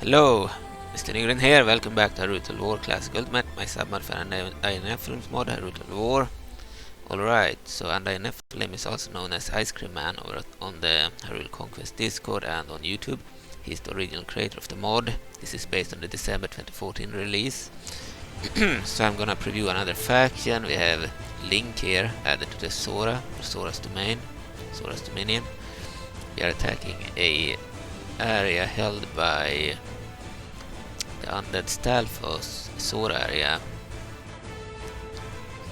Hello, Mr. Nygren here. Welcome back to Hyrule War Classic Ultimate. My submod for INF mod Hyrule War. Alright, so INF Flame is also known as Ice Cream Man over on the Hyrule Conquest Discord and on YouTube. He's the original creator of the mod. This is based on the December 2014 release. So I'm gonna preview another faction. We have Link here added to the Zora, or Zora's domain, Zora's Dominion. We are attacking a area held by the undead Stalfos. Zora area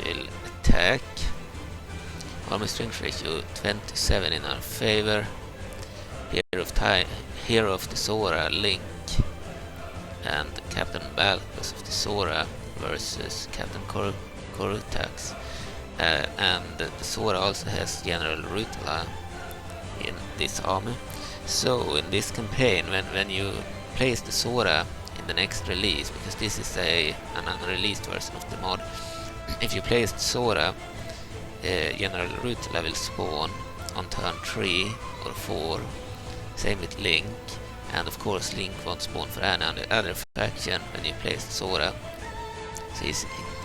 will attack. Army strength ratio 27 in our favor. Hero of the Zora, Link, and Captain Balcos of the Zora versus Captain Corutax. And the Zora also has General Rutela in this army. So in this campaign, when you place the Zora in the next release, because this is an unreleased version of the mod, if you place the Zora, General Rutela will spawn on turn 3 or 4. Same with Link, and of course Link won't spawn for any other faction when you place the Zora. So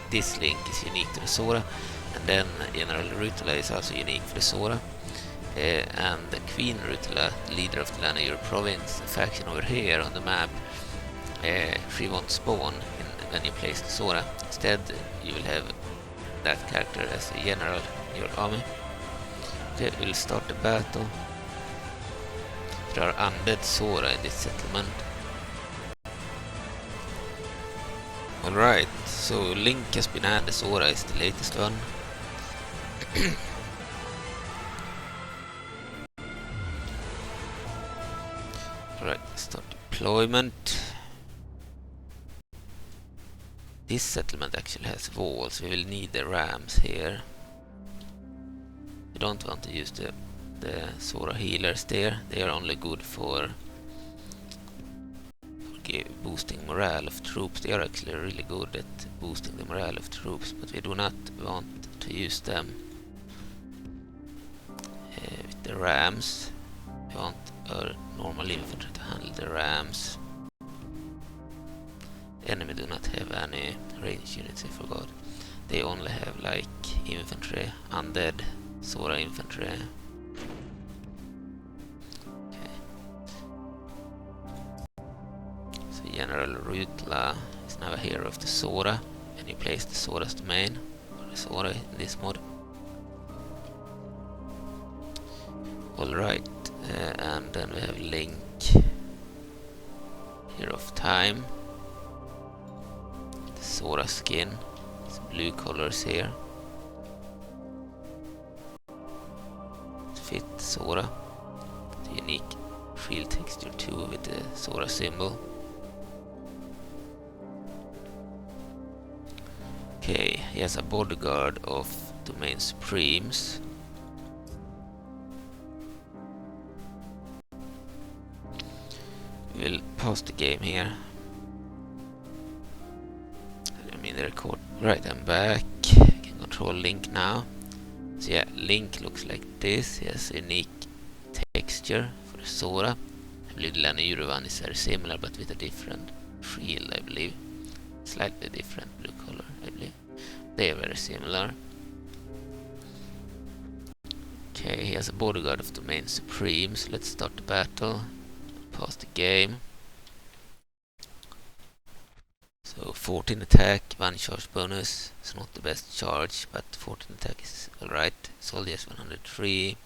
this Link is unique to the Zora, and then General Rutela is also unique for the Zora. And the Queen Rutela, leader of the Lanayru Province, a faction over here on the map, she won't spawn when you place the Zora. Instead, you will have that character as a general in your army. Okay, we'll start the battle. There are undead Zora in this settlement. Alright, so Link has been added. Zora is the latest one. Alright, start deployment. This settlement actually has walls. We will need the rams here. We don't want to use the Zora healers there. They are only good for boosting morale of troops. They are actually really good at boosting the morale of troops, but we do not want to use them with the rams. We want our normal infantry to handle the rams. The enemy do not have any range units, I forgot. They only have like infantry, undead Zora infantry. Okay. So General Rutela is now a hero of the Zora, and you place the Zora's domain, or the Zora in this mod. Alright, and then we have Link, Hero of Time. The Zora skin, some blue colors here. Fit Zora. The unique shield texture too with the Zora symbol. Okay, he has a bodyguard of Domain Supremes. We'll pause the game here. I mean the record. Right, I'm back. I can control Link now. So yeah, Link looks like this. He has a unique texture for the Zora. I believe the Lanayru one is very similar, but with a different shield, I believe. Slightly different blue color, I believe. They are very similar. Okay, he has a bodyguard of Domain Supreme, so let's start the battle. Pause the game. So 14 attack, 1 charge bonus. It's not the best charge, but 14 attack is alright. Soldiers 103.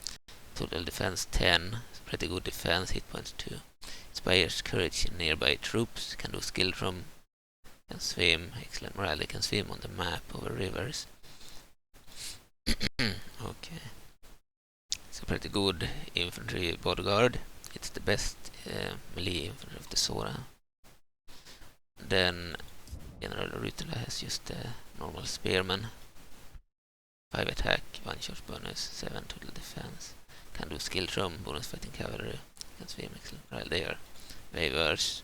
Total defense 10. It's pretty good defense, hit points 2. Inspires courage in nearby troops. Can do skill from. Can swim. Excellent morale. They can swim on the map over rivers. Okay. It's a pretty good infantry bodyguard. It's the best melee infantry of the Zora. Then General Rutela has just the normal spearman. 5 attack, 1 charge bonus, 7 total defense. Can do skill from, bonus fighting cavalry. Can swim, excellent. Right, they are waivers.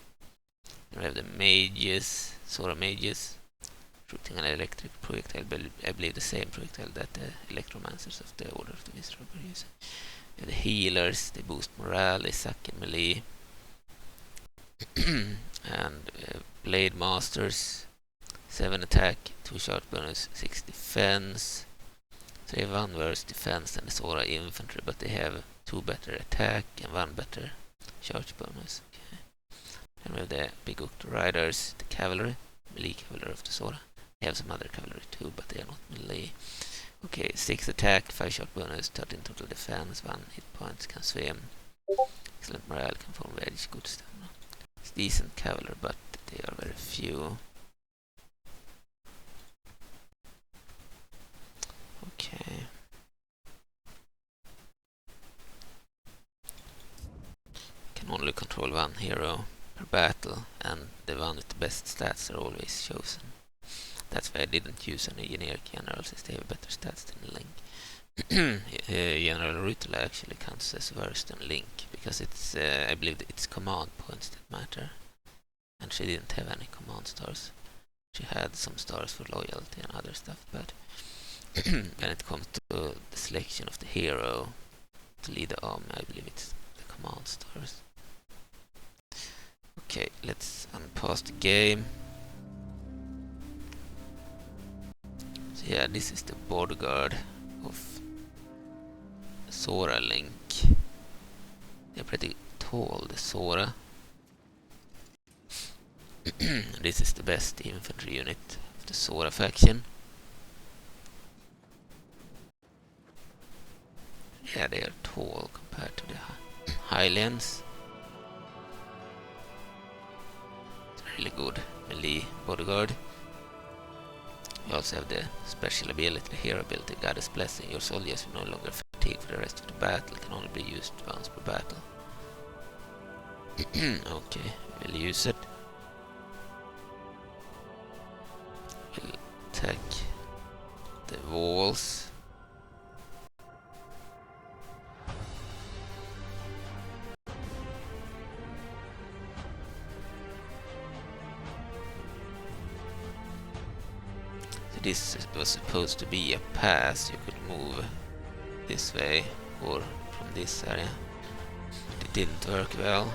Then we have the mages, Zora mages. Shooting an electric projectile, I believe the same projectile that the electromancers of the Order of the Visceral were using. The healers, they boost morale, they suck in melee. And Blade Masters, 7 attack, 2 charge bonus, 6 defense. So they have 1 worse defense than the Zora infantry, but they have 2 better attack and 1 better charge bonus. Okay. Then we have the Big Hooked Riders, the cavalry, melee cavalry of the Zora. They have some other cavalry too, but they are not melee. Okay, 6 attack, 5 shot bonus, 13 total defense, 1 hit points, can swim. Excellent morale, can form edge, good stamina. It's decent cavalry, but they are very few. Okay. Can only control 1 hero per battle, and the one with the best stats are always chosen. That's why I didn't use any generic generals, since they have better stats than Link. General Rutela actually counts as worse than Link, because it's I believe it's command points that matter, and she didn't have any command stars. She had some stars for loyalty and other stuff, but when it comes to the selection of the hero to lead the army, I believe it's the command stars. Okay, let's unpause the game. So yeah, this is the bodyguard of Zora Link. They're pretty tall, the Zora. This is the best infantry unit of the Zora faction. Yeah, they are tall compared to the Highlands. It's a really good melee bodyguard. You also have the special ability, the hero ability, Goddess Blessing. Your soldiers will no longer fatigue for the rest of the battle. It can only be used once per battle. Okay, we'll use it. We'll attack the walls. This was supposed to be a pass. You could move this way or from this area. But it didn't work well,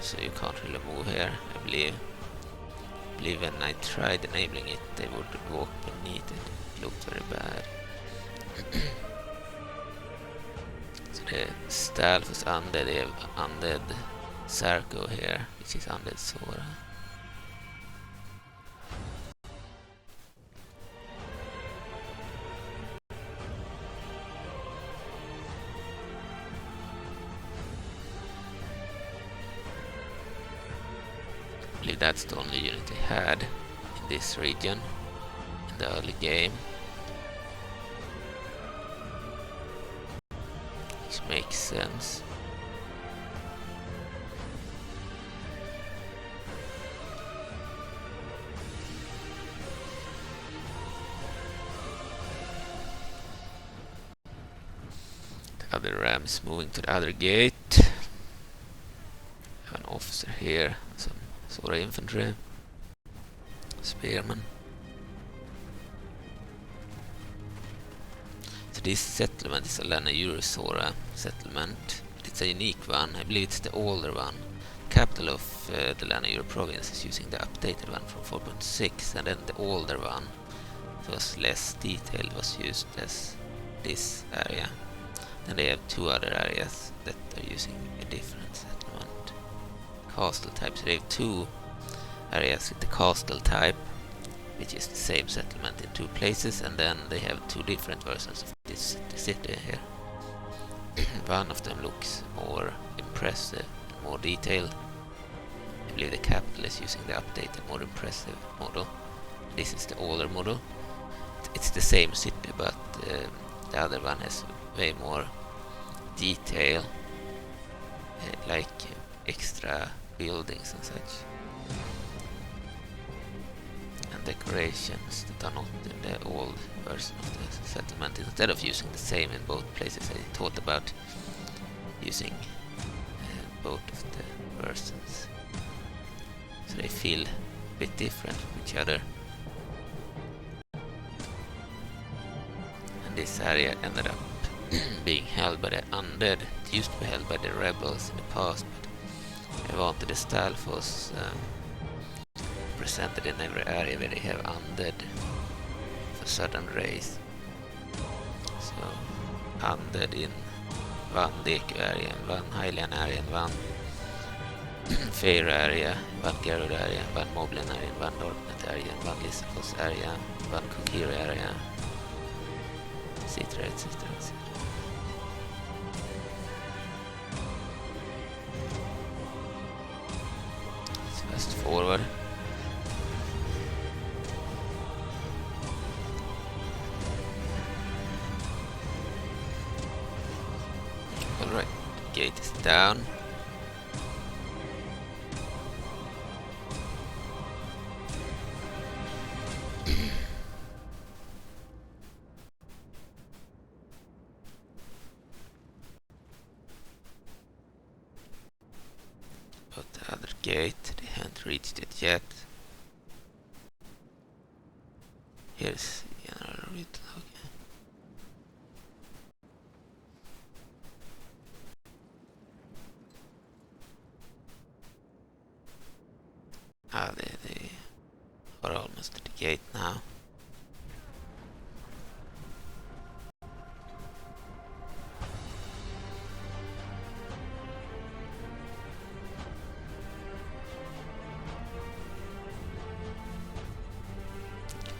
so you can't really move here. I believe when I tried enabling it, they would walk beneath it. It looked very bad. So the staff was undead. They have undead Sarko here, which is undead Zora. I believe that's the only unit they had in this region in the early game, which makes sense. The other ram is moving to the other gate. I have an officer here, some Zora infantry, spearmen. So this settlement is a Lanayru Zora settlement. It's a unique one. I believe it's the older one. Capital of the Lanayru Province is using the updated one from 4.6, and then the older one, that was less detailed, was used as this area. Then they have 2 other areas that are using a different settlement. Castle types. They have 2 areas with the castle type, which is the same settlement in 2 places, and then they have 2 different versions of this city here. One of them looks more impressive, more detailed. I believe the capital is using the updated, more impressive model. This is the older model. It's the same city, but the other one has way more detail, like extra buildings and such, and decorations that are not in the old version of the settlement. Instead of using the same in both places, I thought about using both of the versions, so they feel a bit different from each other. And this area ended up being held by the undead. It used to be held by the rebels in the past, but I wanted the Stalfos presented in every area where they have undead for certain race. So undead in one Deku area, and one Hylian area, and one Fairy area, one Garud area, one Moblin area, one Dorknet area, one Lysicles area, one Kokiri area, etc, etc, etc. Let's fast forward. Alright, the gate is down. But the other gate, they haven't reached it yet. Here's General Rutela. Okay. They are almost at the gate now.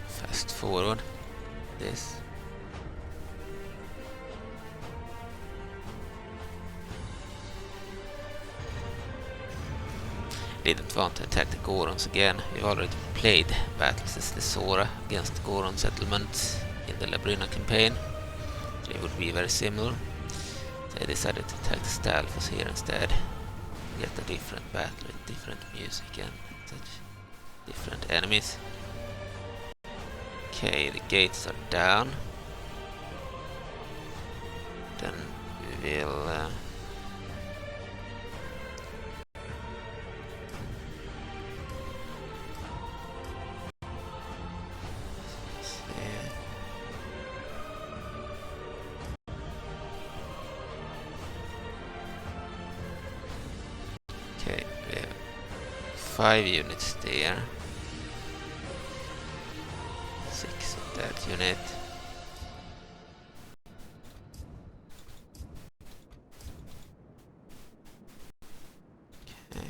Fast forward this. Didn't want to attack the Gorons again. We've already played battles as the Zora against the Goron settlements in the Labrynna campaign. They would be very similar. So I decided to attack the Stalfos here instead. Get a different battle with different music and such different enemies. Okay, the gates are down. Then we will okay, we have 5 units there. 6 of that unit. Okay.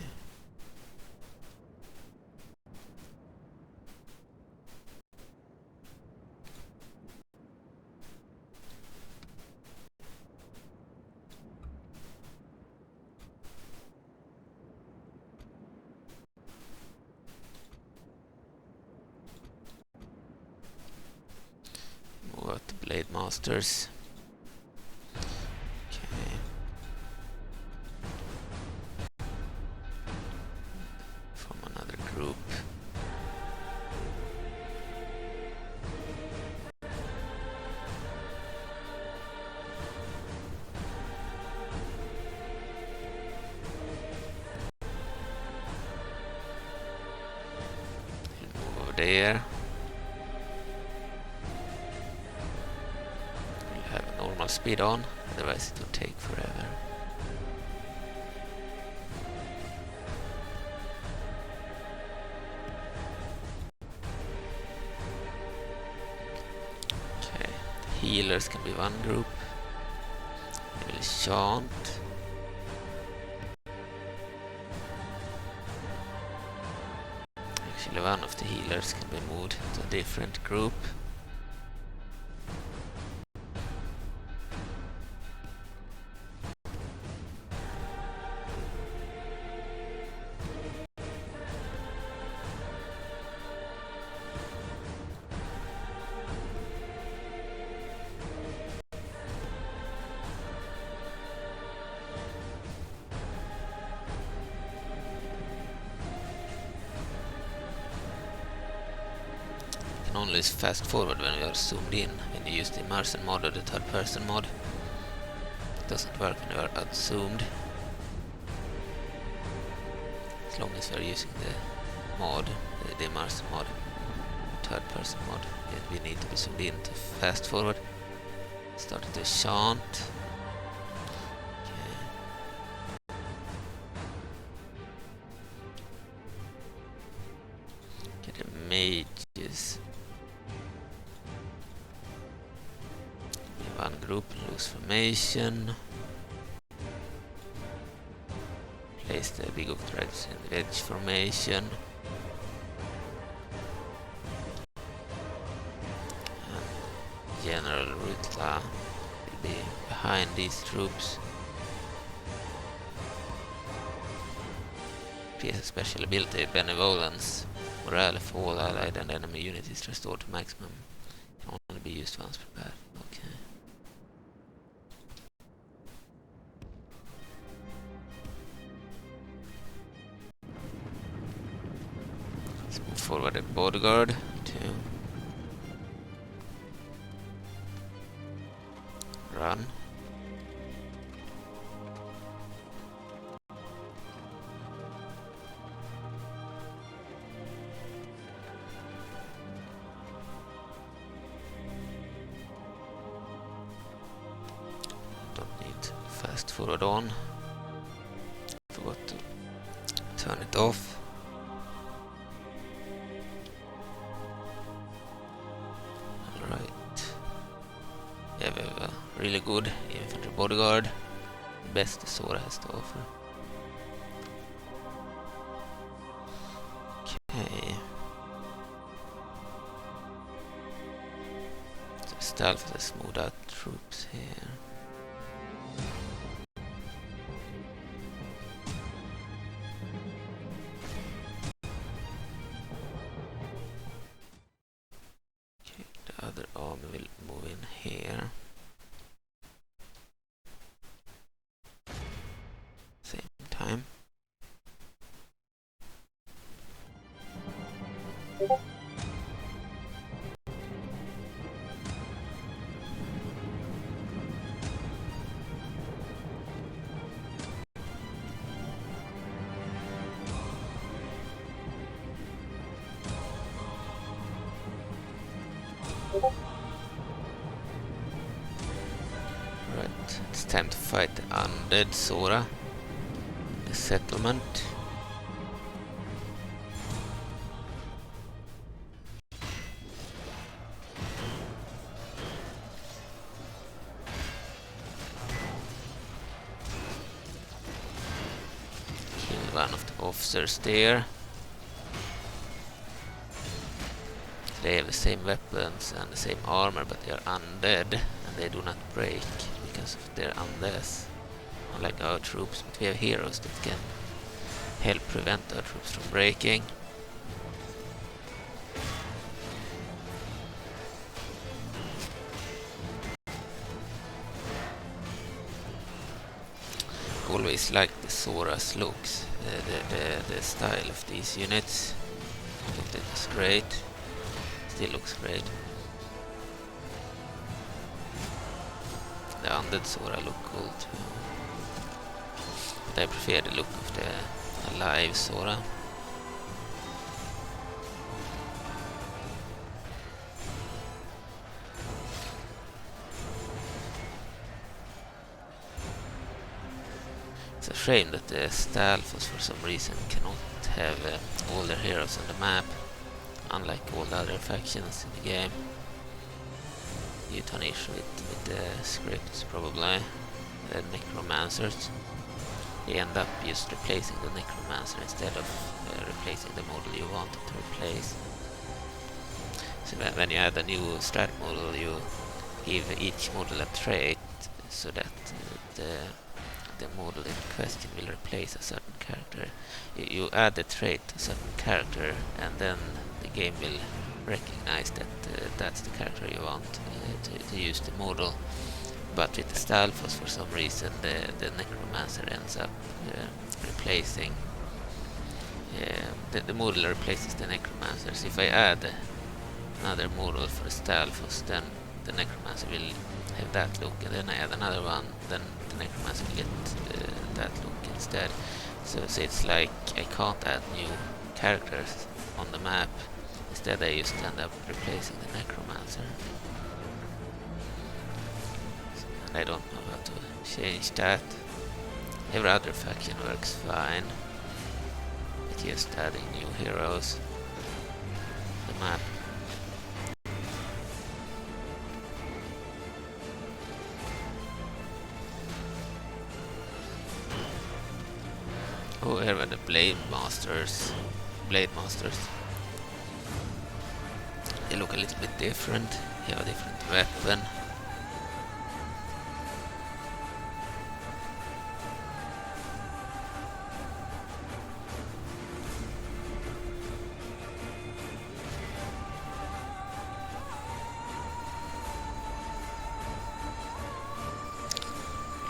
Move out the Blade Masters. Okay. From another group. Move over there. Have a normal speed on, otherwise it will take forever. Okay, the healers can be one group. They will chant. Actually, one of the healers can be moved to a different group. Can only fast forward when we are zoomed in. When you use the immersion mod or the third person mod, it doesn't work when you are outzoomed. As long as we are using the mod, the immersion mod, third person mod, we need to be zoomed in to fast forward. Started to chant. Okay. mages. One group in loose formation. Place the big octarites in the edge formation. And General Rutela will be behind these troops. He has a special ability, Benevolence. Morale for all allied and enemy units is restored to maximum. Can only be used once per battle. Okay. Let's move forward the bodyguard to run. Fast forward on. Forgot to turn it off. Alright. Yeah, we have a really good infantry bodyguard. Best Zora has to offer. Okay. So stealth has moved out troops here. Other army will move in here. Same time. Right, it's time to fight the undead Zora. The settlement. Kill one of the officers there. They have the same weapons and the same armor, but they are undead and they do not break because of their undeath. Unlike our troops, but we have heroes that can help prevent our troops from breaking. Always like the Zora's looks, the style of these units. I thought it was great. Still looks great. The undead Zora look cool too. But I prefer the look of the alive Zora. It's a shame that the Stalfos for some reason cannot have all their heroes on the map. Unlike all the other factions in the game. Due to an issue with the scripts, probably. The necromancers. They end up just replacing the necromancer instead of replacing the model you wanted to replace. So when you add a new strat model, you give each model a trait so that the model in question will replace a certain character. You add the trait to a certain character and then the game will recognize that that's the character you want to use the model. But with the Stalfos, for some reason, the necromancer ends up replacing the model replaces the necromancers. If I add another model for the Stalfos, then the necromancer will have that look, and then I add another one, then the necromancer will get that look instead. So it's like I can't add new characters on the map. Instead I just end up replacing the necromancer. And I don't know how to change that. Every other faction works fine. It's just adding new heroes. the map. Oh, here are the Blade Masters. They look a little bit different. They have a different weapon.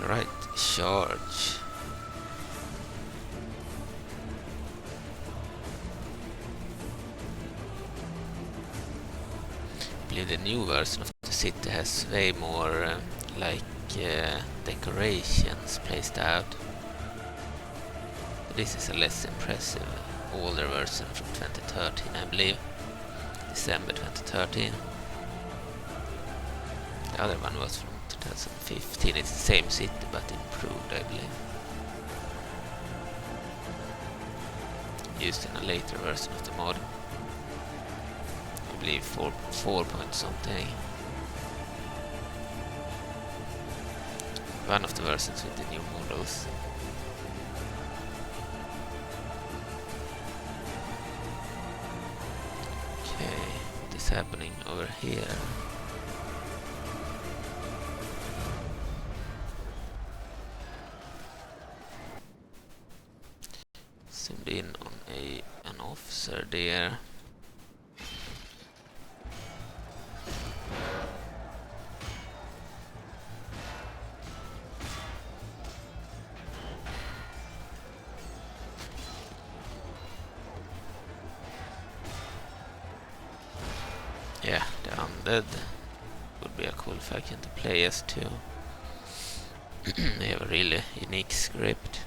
Right, charge. I believe the new version of the city has way more decorations placed out. But this is a less impressive older version from 2013, I believe. December 2013. The other one was from 2015. It's the same city but improved, I believe. Used in a later version of the mod. I believe 4 point something. One of the versions with the new models. Okay, what is happening over here? Zoomed in on an officer there. Yeah, the undead would be a cool faction to play as too. They have a really unique script.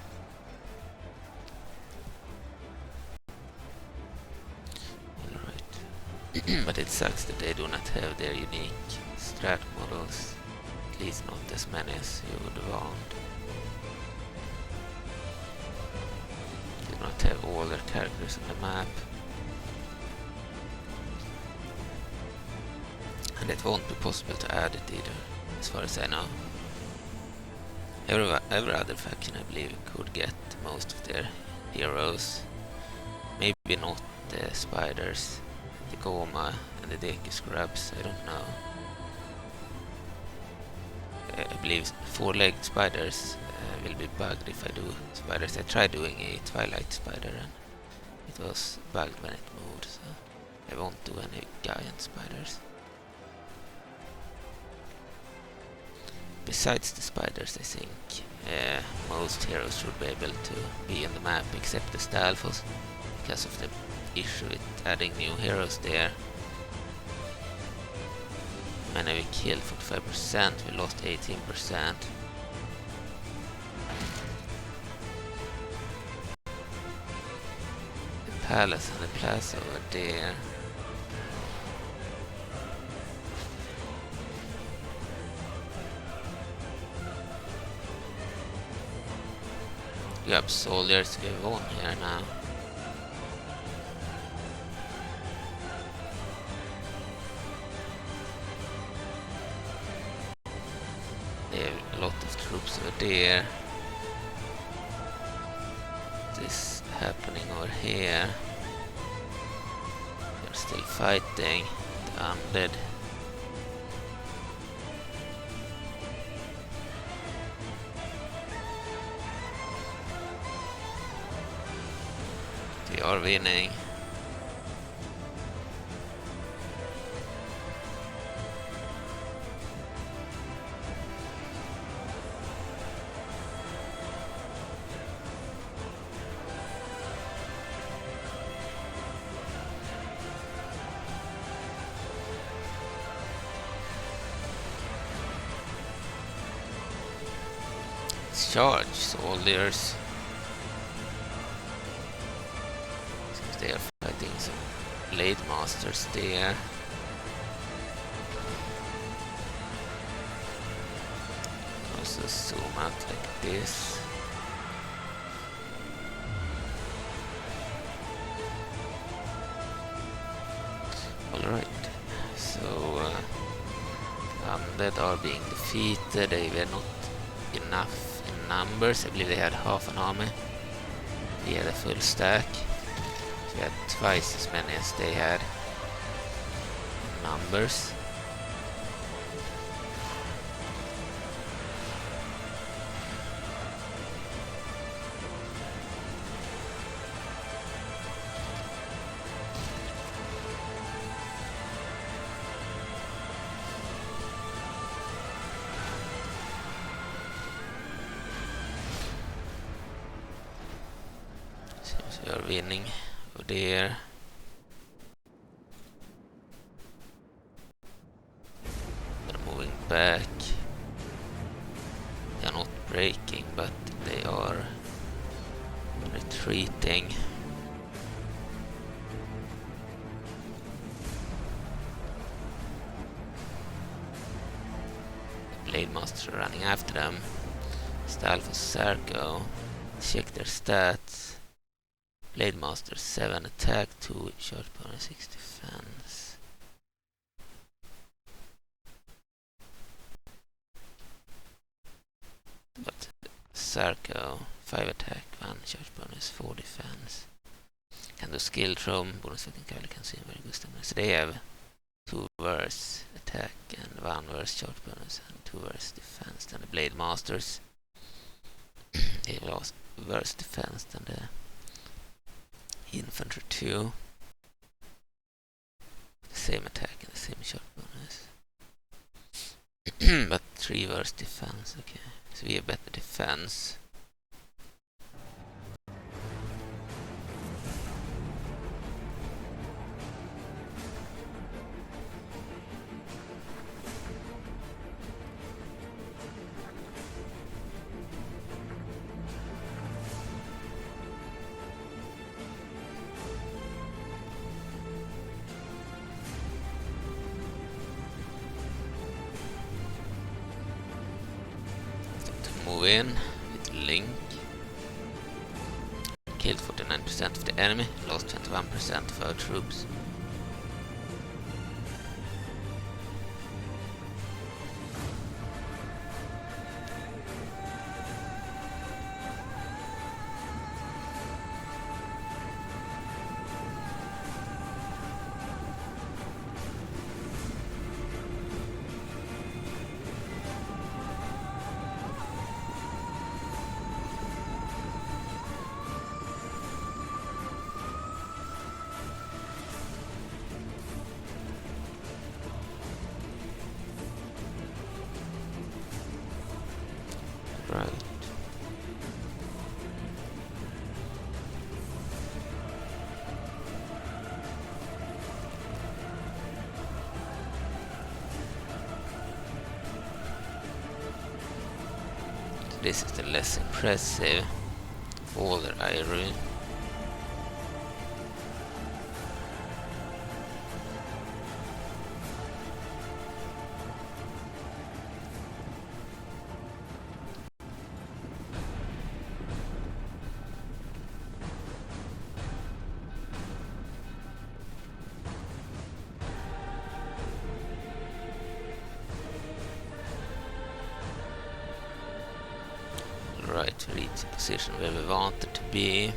Alright. But it sucks that they do not have their unique strat models. At least not as many as you would want. They do not have all their characters on the map. And it won't be possible to add it either, as far as I know. Every other faction, I believe, could get most of their heroes. Maybe not the spiders, the Goma and the Deku Scrubs, I don't know. I believe 4-legged spiders will be bugged if I do spiders. I tried doing a Twilight spider and it was bugged when it moved, so I won't do any giant spiders. Besides the spiders, I think most heroes should be able to be on the map except the Stalfos, because of the issue with adding new heroes there. Many we killed 45%, we lost 18%. The palace and the plaza over there. We have soldiers, we have one here now. They have a lot of troops over there. This happening over here. They're still fighting the undead. We are winning. It's charge soldiers. They are fighting some blade masters there. Also zoom out like this. Alright, so undead are being defeated. They were not enough in numbers. I believe they had half an army. We had a full stack. We had twice as many as they had in numbers. We are winning over there. They're moving back. They are not breaking, but they are retreating. The Blade Master running after them. Style for Sarko. Check their stats. Blade Master 7 attack, 2 charge power, 6 defense. But Sarko 5 attack, 1 charge bonus, 4 defense. Can do skill throw, bonus fighting cavalry can see very good stamina. So they have 2 worse attack and 1 worse charge bonus and 2 worse defense than the Blade Masters. They lost worse defense than the Infantry 2. The same attack and the same shot bonus. But 3 worse defense, okay. So we have better defense. Move in with Link. Killed 49% of the enemy, lost 21% of our troops. Right. This is the less impressive of all the Airu. Right, to reach the position where we wanted to be.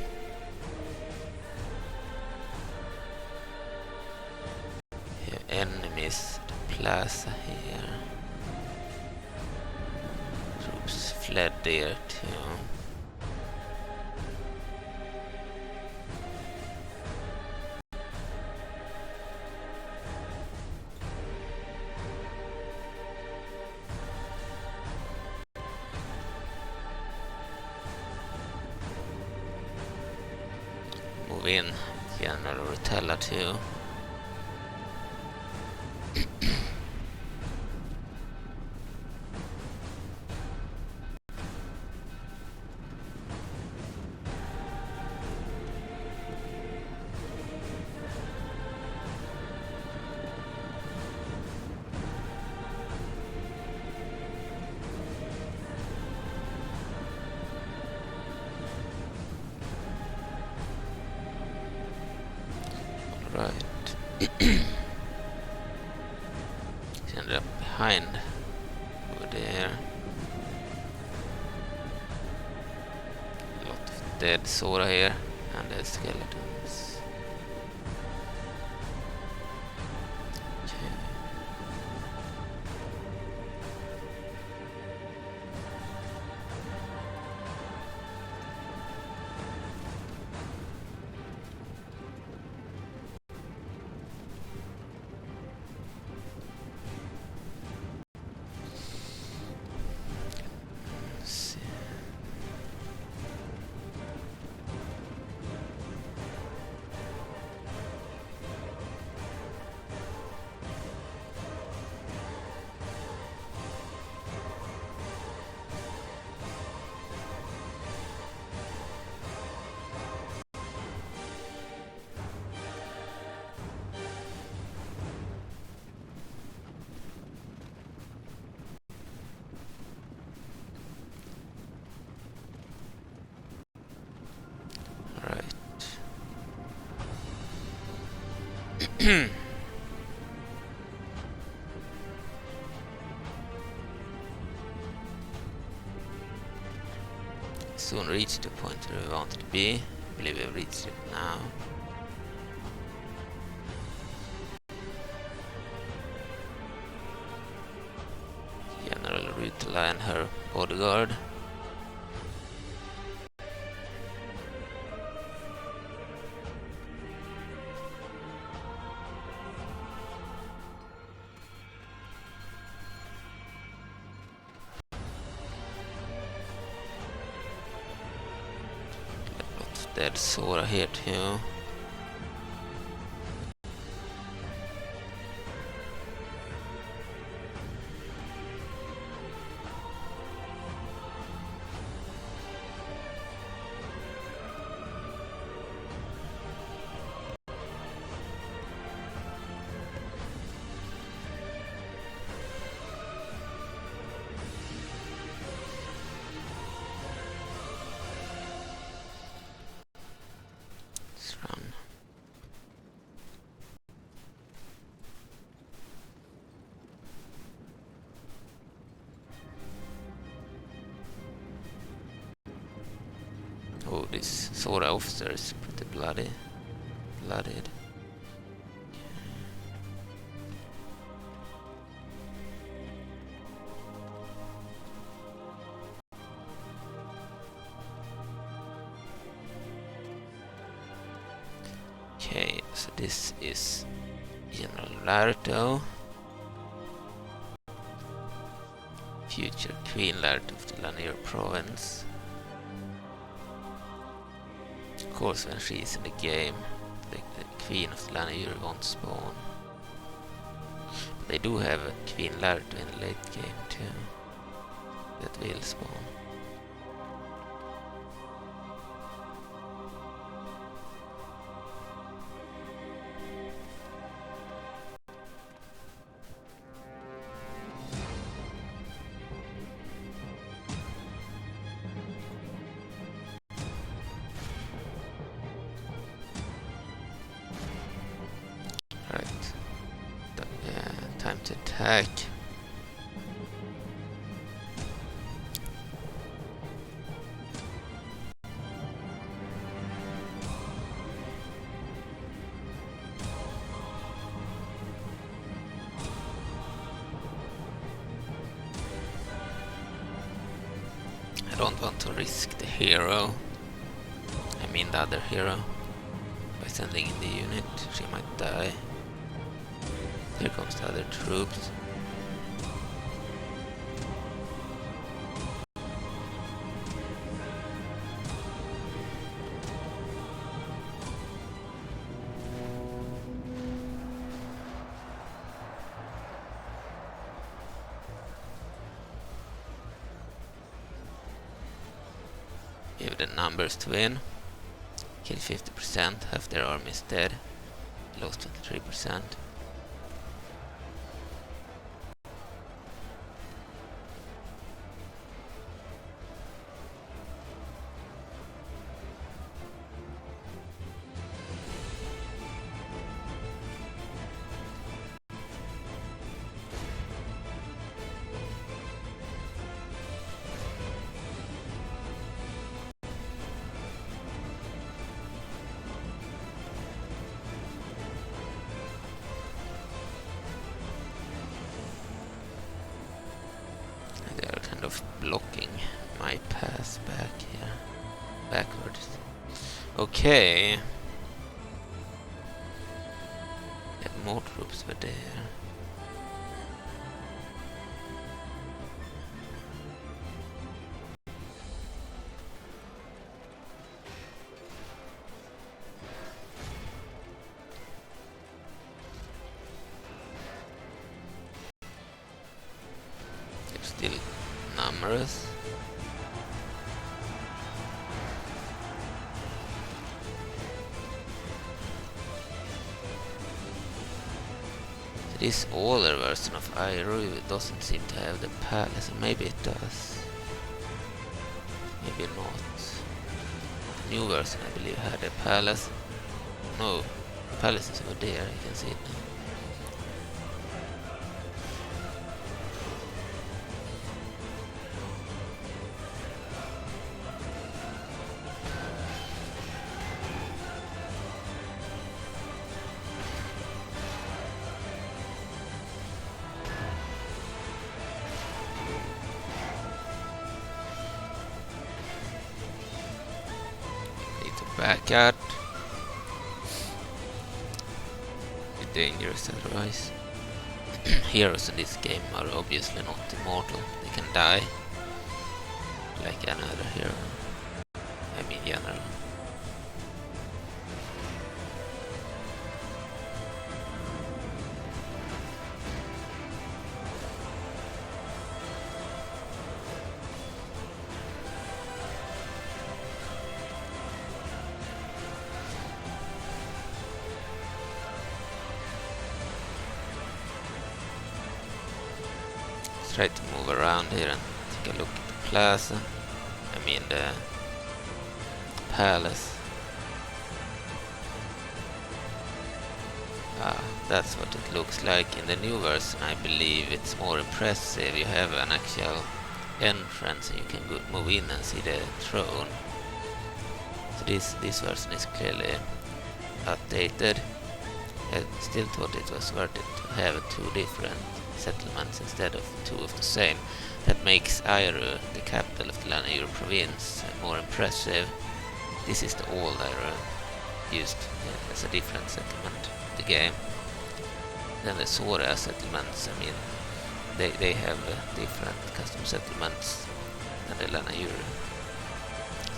We have enemies at the plaza here. Troops fled there too. Move in General Rutela too. Right. behind over there. A lot of dead Zora here and dead skeletons. Okay. Soon reach the point where we want it to be. I believe we've reached it now. General Rutela and her bodyguard. Dead Zora here too. Oh, this Zora officer is pretty bloodied. Okay, so this is General Rutela, future Queen Laird of the Lanayru Province. Of course, when she's in the game, the Queen of the Lanayru won't spawn. But they do have a Queen Laird in the late game too, that will spawn. Time to attack. I don't want to risk the hero, I mean the other hero, by sending in the unit. She might die. Here comes the other troops. We have the numbers to win. Kill 50%, half their army is dead. Lost 23%. of blocking my path back here. Backwards. Okay. Yeah, more troops were there. They're still numerous. This older version of Airu doesn't seem to have the palace, or maybe it does. Maybe not. The new version, I believe, had a palace. No, the palace is over there, you can see it now. Back out. It's dangerous otherwise. Heroes in this game are obviously not immortal. They can die like any other hero. I mean general. Try to move around here and take a look at the plaza. I mean the palace. That's what it looks like in the new version. I believe it's more impressive. You have an actual entrance and you can move in and see the throne. So this version is clearly outdated. I still thought it was worth it to have two different settlements instead of two of the same. That makes Airu, the capital of the Lanayru Province, more impressive. This is the old Airu, used as a different settlement in the game. Then the Zora settlements, I mean, they have different custom settlements than the Lanayru.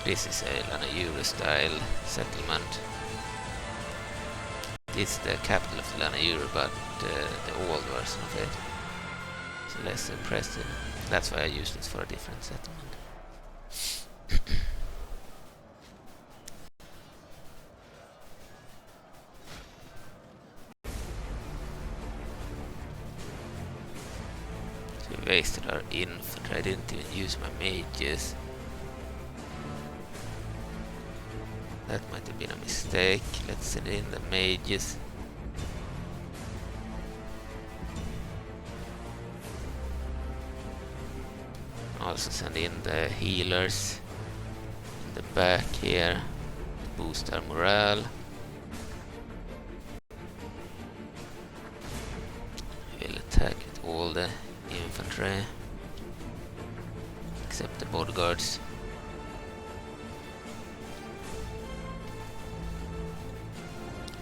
This is a Lanayru style settlement. It's the capital of the Lanayru, but the old version of it. So less impressive. That's why I used it for a different settlement. So we wasted our infantry. I didn't even use my mages. That might have been a mistake. Let's send in the mages. Also send in the healers in the back here to boost our morale. We'll attack with all the infantry except the bodyguards.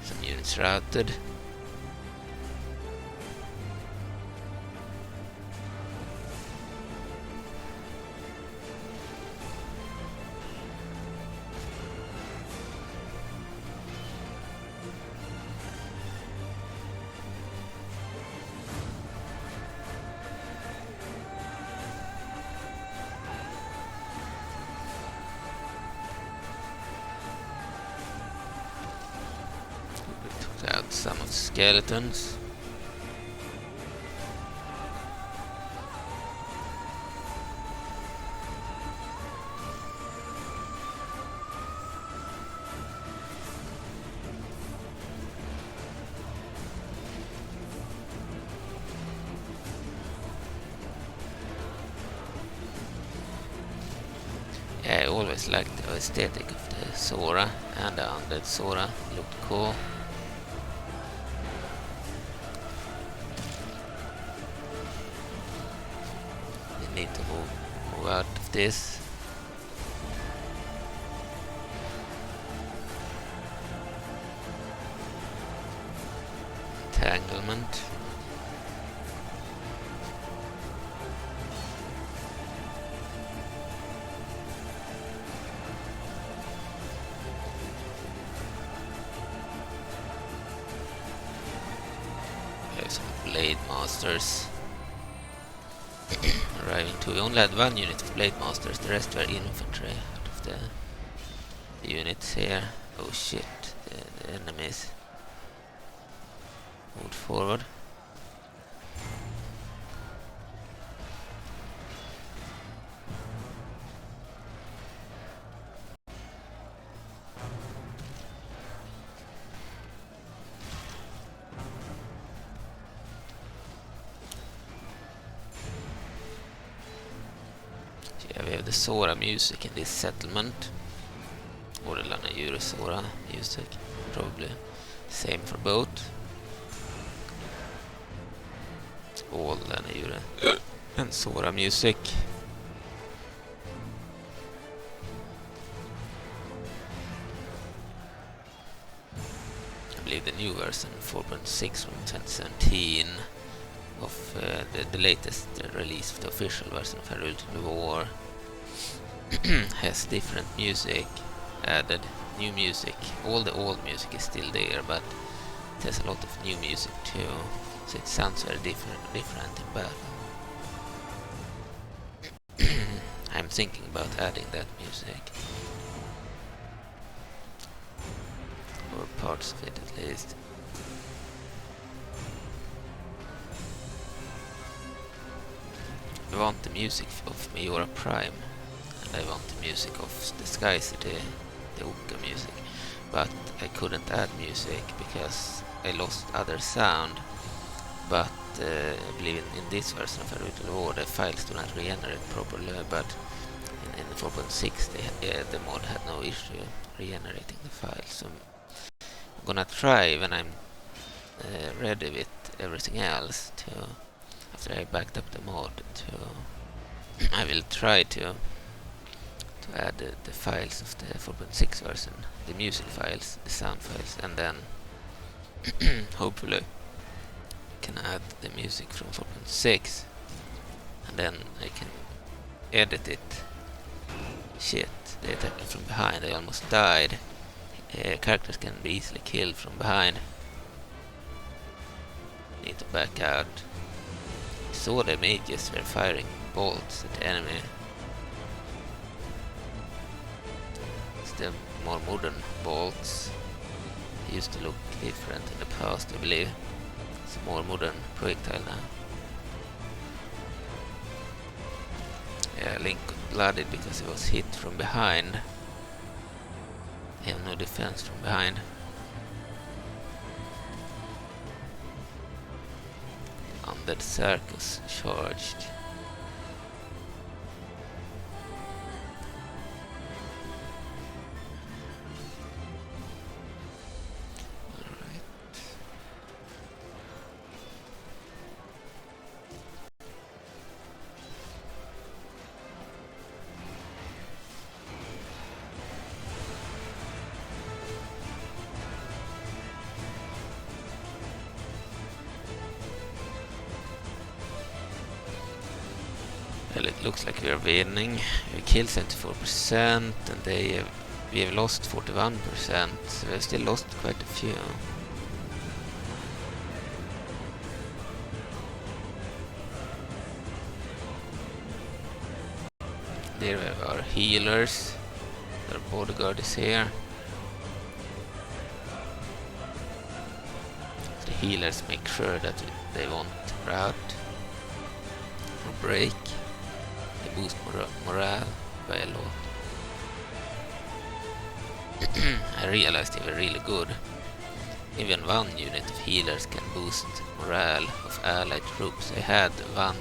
Some units routed. Out some of the skeletons. Yeah, I always liked the aesthetic of the Zora and the undead Zora. It looked cool. Need to move this. Entanglement. We have some blade masters arriving too. We only had one unit of blade masters, the rest were infantry out of the units here. Oh shit, the enemies moved forward. Yeah, we have the Zora music in this settlement, or the Lanayru Zora music, probably same for both. All Lanayru and Zora music. I believe the new version 4.6 from 2017 of the latest release of the official version of Hyrule to the War has different music added, new music. All the old music is still there, but it has a lot of new music too, so it sounds very different in battle. I'm thinking about adding that music, or parts of it at least. I want the music of Majora Prime, and I want the music of the Sky City, the Uka music, but I couldn't add music because I lost other sound. But I believe in this version of Airu to the War the files do not regenerate properly, but in 4.6 the mod had no issue regenerating the files. So I'm gonna try when I'm ready with everything else to, after I backed up the mod, I will try to add the files of the 4.6 version, the music files, the sound files, and then hopefully can add the music from 4.6, and then I can edit it. Shit, they attacked me from behind, I almost died. Characters can be easily killed from behind. Need to back out. Saw the mages were firing bolts at the enemy. It's the more modern bolts. They used to look different in the past, I believe. It's a more modern projectile now. Yeah, Link got blooded because he was hit from behind. He had no defense from behind. Undead circus charged. Alright. Well, it looks like we are winning. We killed 74% and we have lost 41%, so we have still lost quite a few. There we have our healers. Our bodyguard is here. The healers make sure that they won't rout or break. They boost morale by a lot. I realized they were really good. Even one unit of healers can boost morale of allied troops. I had one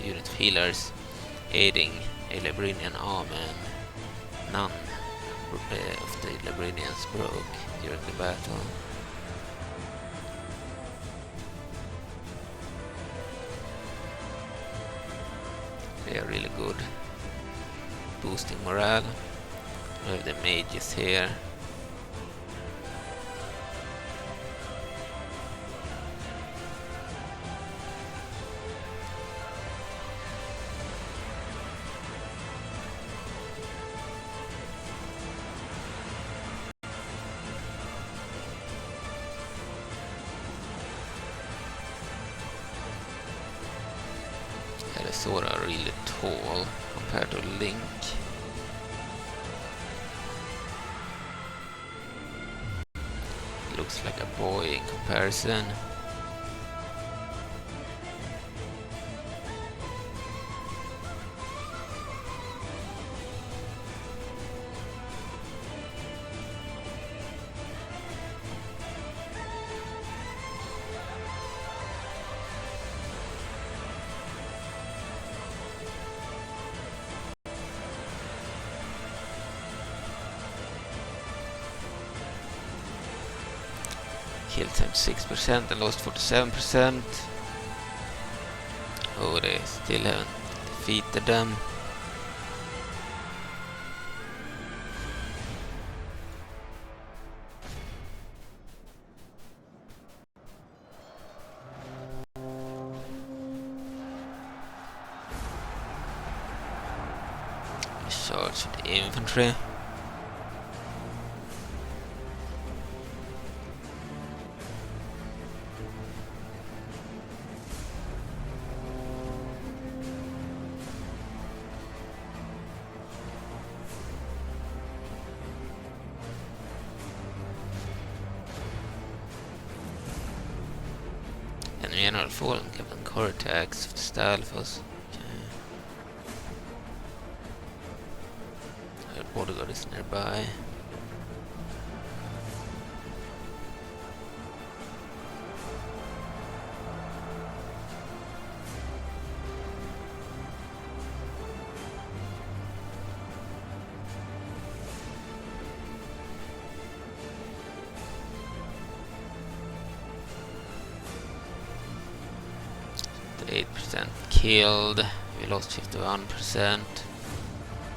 unit of healers aiding a Labrynnian army, and none of the Labrynnians broke during the battle. They are really good. boosting morale. We have the mages here. Zora are really tall compared to Link. Looks like a boy in comparison. Killed them 6% and lost 47%. Oh, they still haven't defeated them. Charge the infantry. General fallen, Captain core attacks of the Stalfos. Okay. Our bodyguard is nearby. Killed. We lost 51%.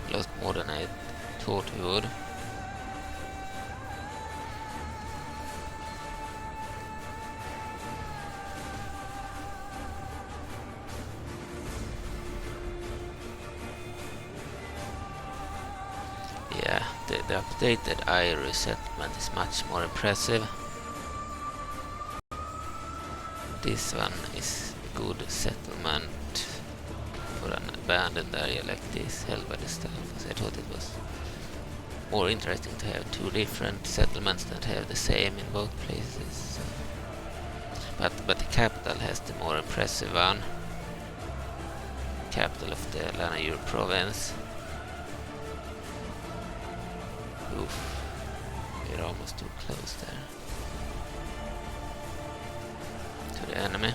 We lost more than I thought we would. Yeah, the updated Airu settlement is much more impressive. This one is a good settlement for an abandoned area like this, held by the Stalfos. I thought it was more interesting to have two different settlements than to have the same in both places. So. But the capital has the more impressive one. Capital of the Lanayru Province. Oof, we're almost too close there to the enemy.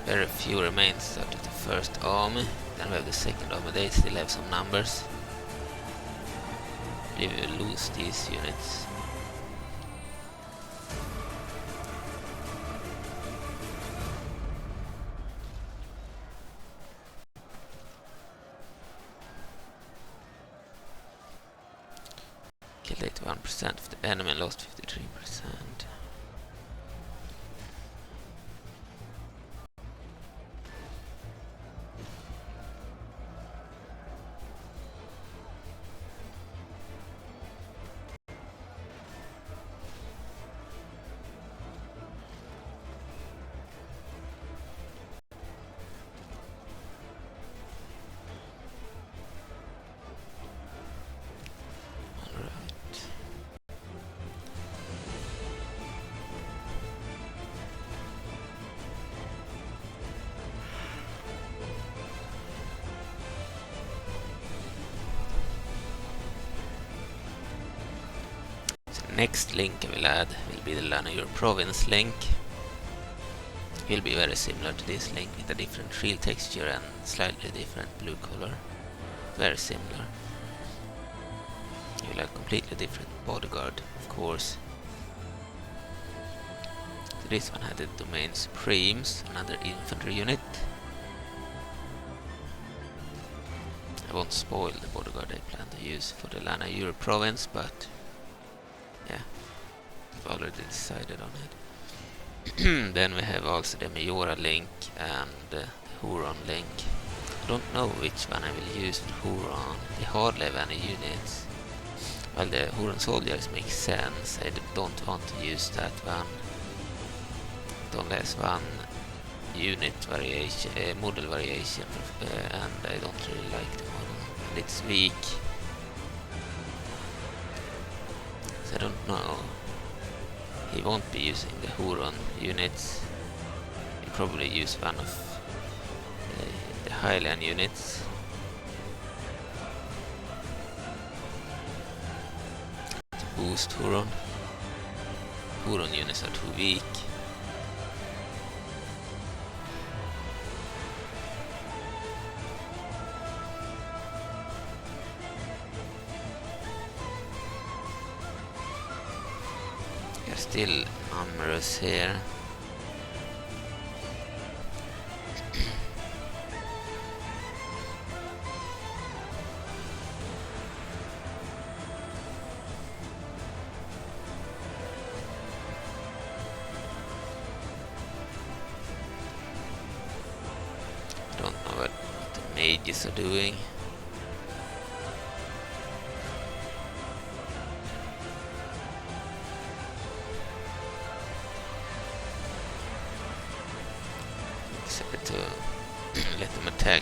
Very few remains after the first army. Then we have the second army. They still have some numbers. I believe we will lose these units. Killed 81% of the enemy and lost 53%. Next link I will add will be the Lanayru Province link. It will be very similar to this link with a different shield texture and slightly different blue color. Very similar. You'll have completely different bodyguard, of course. So this one had the Domain Supremes, another infantry unit. I won't spoil the bodyguard I plan to use for the Lanayru Province, but yeah, I've already decided on it. Then we have also the Majora link and the Huron link. I don't know which one I will use for Huron. They hardly have any units. Well, the Huron soldiers make sense. I don't want to use that one. It only has one unit variation, model variation, and I don't really like the model. And it's weak. So I don't know. He won't be using the Huron units. He'll probably use one of the Highland units. To boost Huron. Huron units are too weak. They're still numerous here. Don't know what the mages are doing. To let them attack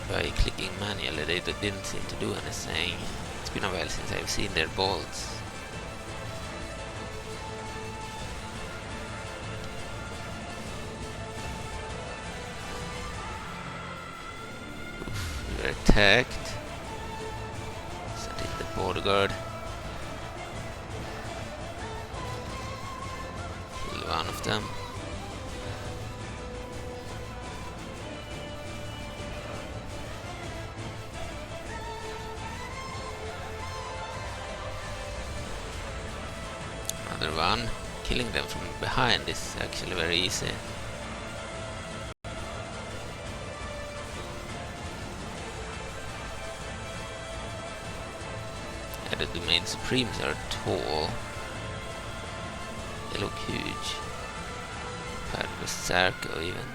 by clicking manually. They didn't seem to do anything. It's been a while since I've seen their bolts. Oof, we were attacked. Sent in the border guard. Killed one of them. Another one. Killing them from behind is actually very easy. Yeah, the Domain Supremes are tall. They look huge. Compared with Sarko even.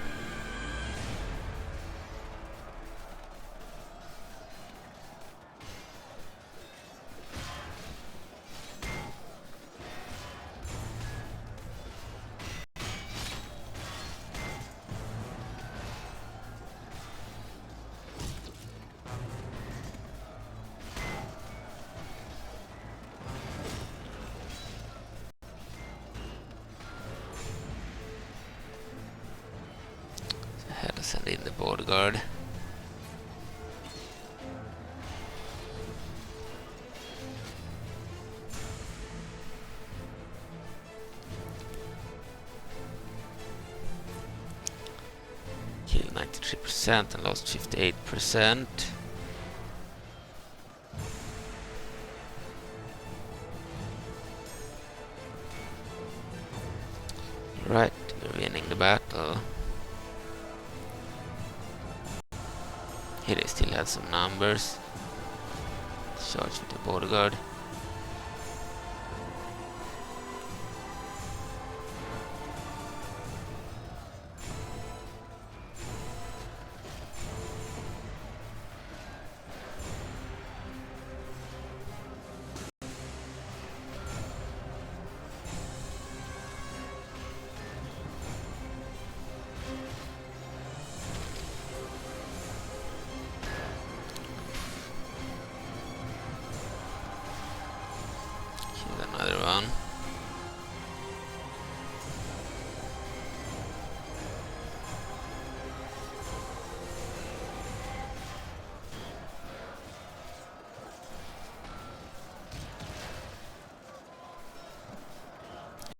Had to send in the border guard. Killed 93% and lost 58%. Right, we're winning the battle. Here they still have some numbers. Charge with the border guard. Another one.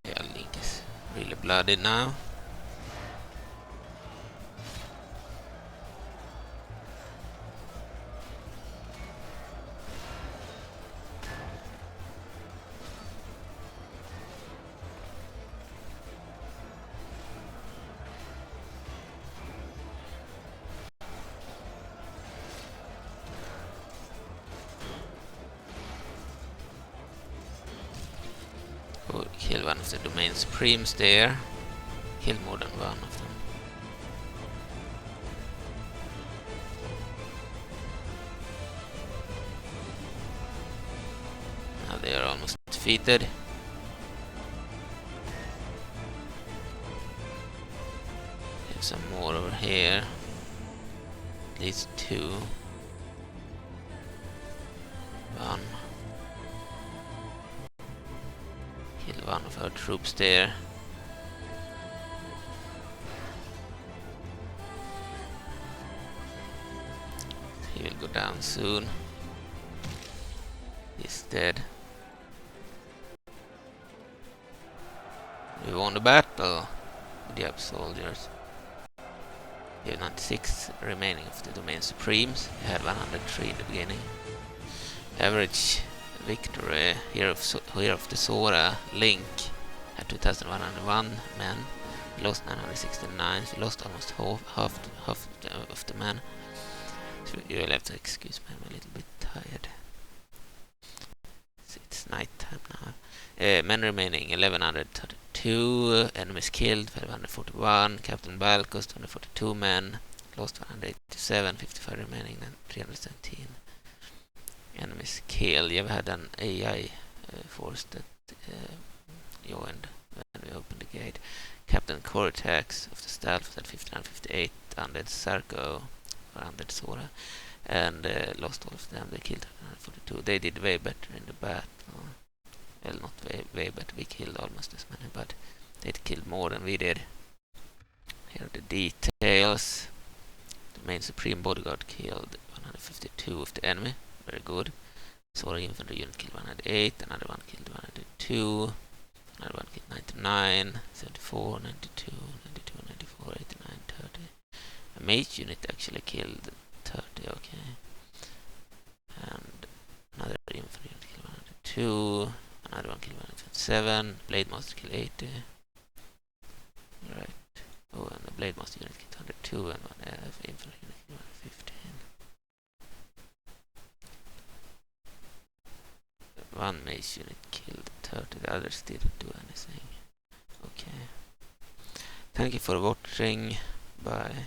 Yeah, Link is really bloody now. Killed one of the domain supremes there. Killed more than one of them. Now they are almost defeated. There's some more over here. At least two. One. Kill one of our troops there. He will go down soon. He's dead. We won the battle. Good job, soldiers. We have 96 remaining of the domain supremes. We had 103 in the beginning. Average victory here of the Zora Link had 2,101 men. We lost 969. We lost almost half of the men. So you will have to excuse me, I'm a little bit tired. It's night time now. Men remaining 1132. Enemies killed 541. Captain Balkos 242 men. Lost 187. 55 remaining and 317. Enemies killed. You've had an AI force that joined when we opened the gate. Captain Cortex of the Stealth at 5958. Undead Sarko undead Zora. And lost all of them. They killed 142. They did way better in the battle. Well, not way better. We killed almost as many, but they killed more than we did. Here are the details. The main Supreme Bodyguard killed 152 of the enemy. Very good. Zora infantry unit killed 108. Another one killed 102. Another one killed 99. 74, 92, 92, 94, 89, 30. A mage unit actually killed 30, okay. And another infantry unit killed 102. Another one killed 127. Blade Master killed 80. Right. Oh, and the Blade Master unit killed 102. And one infantry unit killed 115. One mage unit killed 30. The others didn't do anything. Okay. Thank you for watching. Bye.